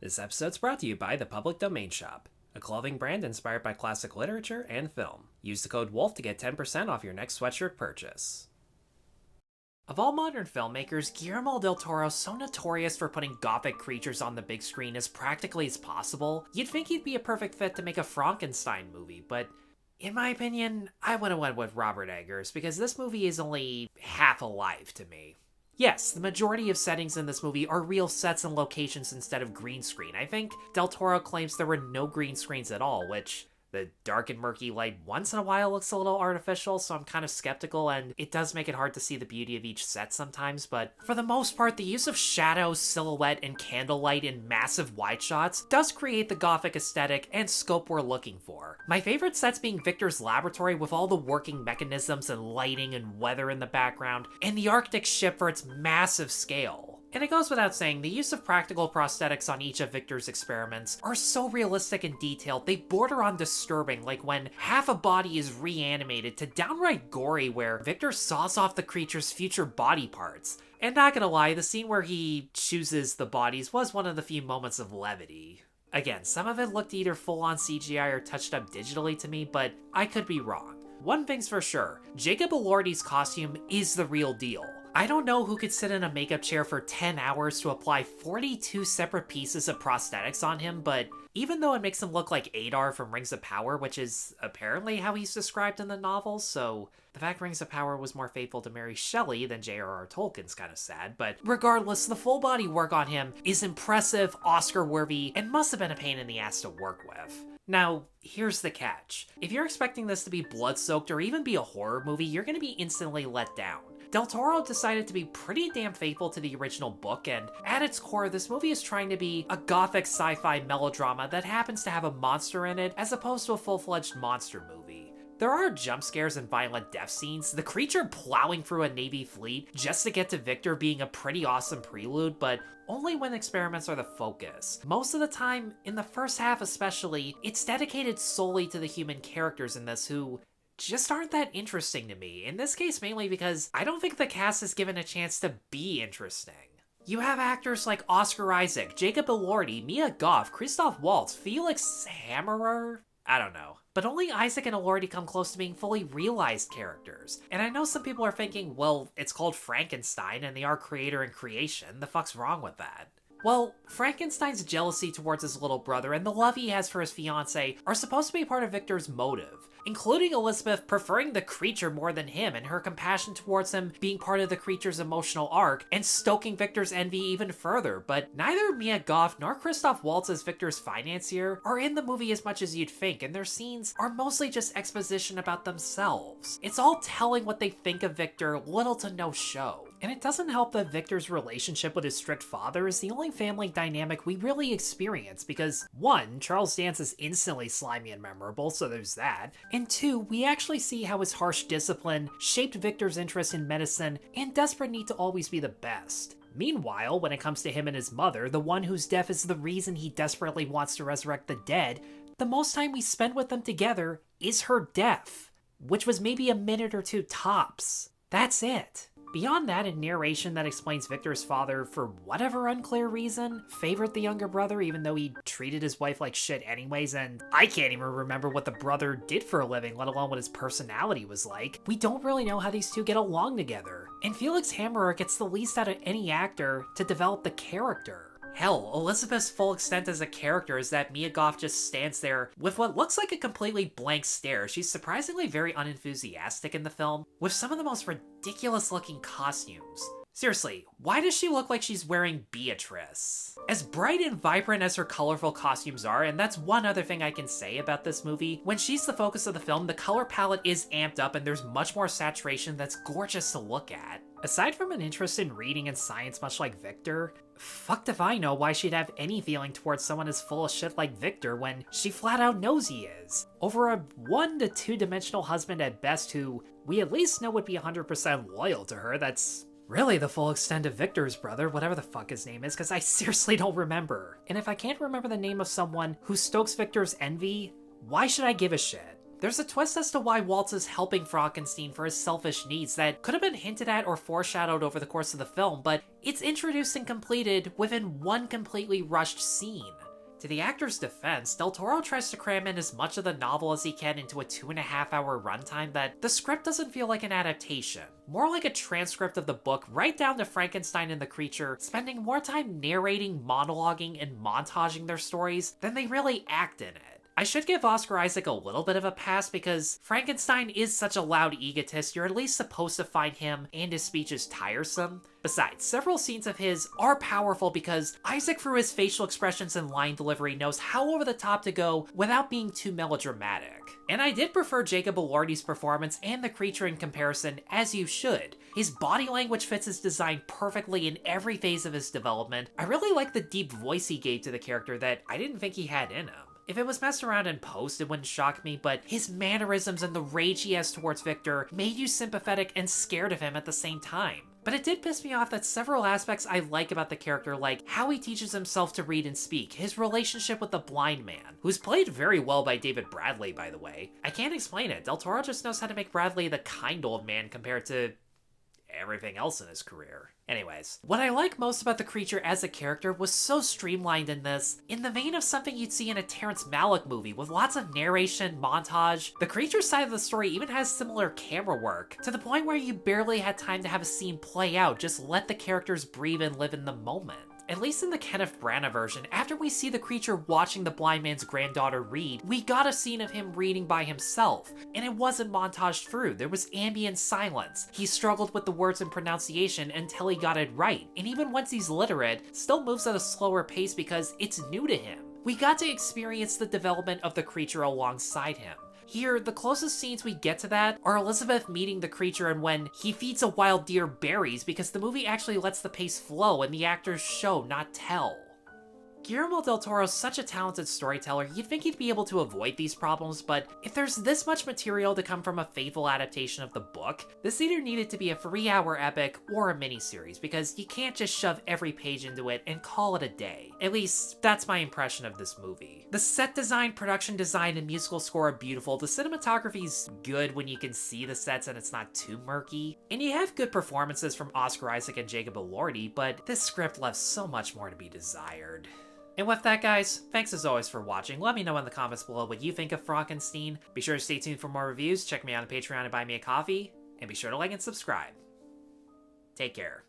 This episode's brought to you by the Public Domain Shop, a clothing brand inspired by classic literature and film. Use the code WOLFF to get 10% off your next sweatshirt purchase. Of all modern filmmakers, Guillermo del Toro is so notorious for putting gothic creatures on the big screen as practically as possible, you'd think he'd be a perfect fit to make a Frankenstein movie, but in my opinion, I would have went with Robert Eggers because this movie is only half alive to me. Yes, the majority of settings in this movie are real sets and locations instead of green screen. I think Del Toro claims there were no green screens at all, which the dark and murky light once in a while looks a little artificial, so I'm kind of skeptical, and it does make it hard to see the beauty of each set sometimes, but for the most part, the use of shadow, silhouette, and candlelight in massive wide shots does create the gothic aesthetic and scope we're looking for. My favorite sets being Victor's laboratory with all the working mechanisms and lighting and weather in the background, and the Arctic ship for its massive scale. And it goes without saying, the use of practical prosthetics on each of Victor's experiments are so realistic and detailed, they border on disturbing, like when half a body is reanimated, to downright gory where Victor saws off the creature's future body parts. And not gonna lie, the scene where he chooses the bodies was one of the few moments of levity. Again, some of it looked either full-on CGI or touched up digitally to me, but I could be wrong. One thing's for sure, Jacob Elordi's costume is the real deal. I don't know who could sit in a makeup chair for 10 hours to apply 42 separate pieces of prosthetics on him, but even though it makes him look like Adar from Rings of Power, which is apparently how he's described in the novels, so the fact Rings of Power was more faithful to Mary Shelley than J.R.R. Tolkien's kind of sad, but regardless, the full body work on him is impressive, Oscar-worthy, and must have been a pain in the ass to work with. Now, here's the catch. If you're expecting this to be blood-soaked or even be a horror movie, you're going to be instantly let down. Del Toro decided to be pretty damn faithful to the original book, and at its core, this movie is trying to be a gothic sci-fi melodrama that happens to have a monster in it, as opposed to a full-fledged monster movie. There are jump scares and violent death scenes, the creature plowing through a Navy fleet just to get to Victor being a pretty awesome prelude, but only when experiments are the focus. Most of the time, in the first half especially, it's dedicated solely to the human characters in this who just aren't that interesting to me. In this case, mainly because I don't think the cast is given a chance to be interesting. You have actors like Oscar Isaac, Jacob Elordi, Mia Goth, Christoph Waltz, Felix Kammerer? I don't know. But only Isaac and Elordi come close to being fully realized characters. And I know some people are thinking, well, it's called Frankenstein and they are creator and creation. The fuck's wrong with that? Well, Frankenstein's jealousy towards his little brother and the love he has for his fiancée are supposed to be part of Victor's motive, including Elizabeth preferring the creature more than him and her compassion towards him being part of the creature's emotional arc and stoking Victor's envy even further, but neither Mia Goth nor Christoph Waltz as Victor's financier are in the movie as much as you'd think, and their scenes are mostly just exposition about themselves. It's all telling what they think of Victor, little to no show. And it doesn't help that Victor's relationship with his strict father is the only family dynamic we really experience because, one, Charles Dance is instantly slimy and memorable, so there's that, and two, we actually see how his harsh discipline shaped Victor's interest in medicine and desperate need to always be the best. Meanwhile, when it comes to him and his mother, the one whose death is the reason he desperately wants to resurrect the dead, the most time we spend with them together is her death, which was maybe a minute or two tops. That's it. Beyond that, a narration that explains Victor's father, for whatever unclear reason, favored the younger brother even though he treated his wife like shit anyways, and I can't even remember what the brother did for a living, let alone what his personality was like. We don't really know how these two get along together. And Felix Kammerer gets the least out of any actor to develop the character. Hell, Elizabeth's full extent as a character is that Mia Goth just stands there with what looks like a completely blank stare. She's surprisingly very unenthusiastic in the film, with some of the most ridiculous looking costumes. Seriously, why does she look like she's wearing Beatrice? As bright and vibrant as her colorful costumes are, and that's one other thing I can say about this movie, when she's the focus of the film, the color palette is amped up and there's much more saturation that's gorgeous to look at. Aside from an interest in reading and science much like Victor, fucked if I know why she'd have any feeling towards someone as full of shit like Victor when she flat out knows he is. Over a 1 to 2 dimensional husband at best who we at least know would be 100% loyal to her. That's really the full extent of Victor's brother, whatever the fuck his name is, because I seriously don't remember. And if I can't remember the name of someone who stokes Victor's envy, why should I give a shit? There's a twist as to why Waltz is helping Frankenstein for his selfish needs that could have been hinted at or foreshadowed over the course of the film, but it's introduced and completed within one completely rushed scene. To the actor's defense, Del Toro tries to cram in as much of the novel as he can into a 2.5-hour runtime that the script doesn't feel like an adaptation. More like a transcript of the book, right down to Frankenstein and the creature spending more time narrating, monologuing, and montaging their stories than they really act in it. I should give Oscar Isaac a little bit of a pass because Frankenstein is such a loud egotist, you're at least supposed to find him and his speeches tiresome. Besides, several scenes of his are powerful because Isaac, through his facial expressions and line delivery, knows how over the top to go without being too melodramatic. And I did prefer Jacob Elordi's performance and the creature in comparison, as you should. His body language fits his design perfectly in every phase of his development. I really like the deep voice he gave to the character that I didn't think he had in him. If it was messed around in post, it wouldn't shock me, but his mannerisms and the rage he has towards Victor made you sympathetic and scared of him at the same time. But it did piss me off that several aspects I like about the character, like how he teaches himself to read and speak, his relationship with the blind man, who's played very well by David Bradley, by the way. I can't explain it. Del Toro just knows how to make Bradley the kind old man compared to everything else in his career. Anyways, what I like most about the creature as a character was so streamlined in this, in the vein of something you'd see in a Terrence Malick movie with lots of narration, montage. The creature side of the story even has similar camera work, to the point where you barely had time to have a scene play out, just let the characters breathe and live in the moment. At least in the Kenneth Branagh version, after we see the creature watching the blind man's granddaughter read, we got a scene of him reading by himself, and it wasn't montaged through. There was ambient silence. He struggled with the words and pronunciation until he got it right, and even once he's literate, still moves at a slower pace because it's new to him. We got to experience the development of the creature alongside him. Here, the closest scenes we get to that are Elizabeth meeting the creature and when he feeds a wild deer berries, because the movie actually lets the pace flow and the actors show, not tell. Guillermo del Toro is such a talented storyteller, you'd think he'd be able to avoid these problems, but if there's this much material to come from a faithful adaptation of the book, this either needed to be a 3-hour epic or a miniseries, because you can't just shove every page into it and call it a day. At least, that's my impression of this movie. The set design, production design, and musical score are beautiful, the cinematography's good when you can see the sets and it's not too murky, and you have good performances from Oscar Isaac and Jacob Elordi, but this script left so much more to be desired. And with that, guys, thanks as always for watching. Let me know in the comments below what you think of Frankenstein. Be sure to stay tuned for more reviews, check me out on Patreon and buy me a coffee, and be sure to like and subscribe. Take care.